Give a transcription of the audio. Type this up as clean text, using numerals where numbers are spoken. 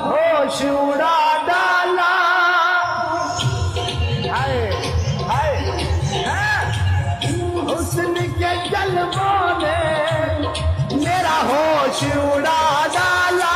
होश उड़ा डाला, हुस्न के जलवों ने मेरा होश उड़ा डाला।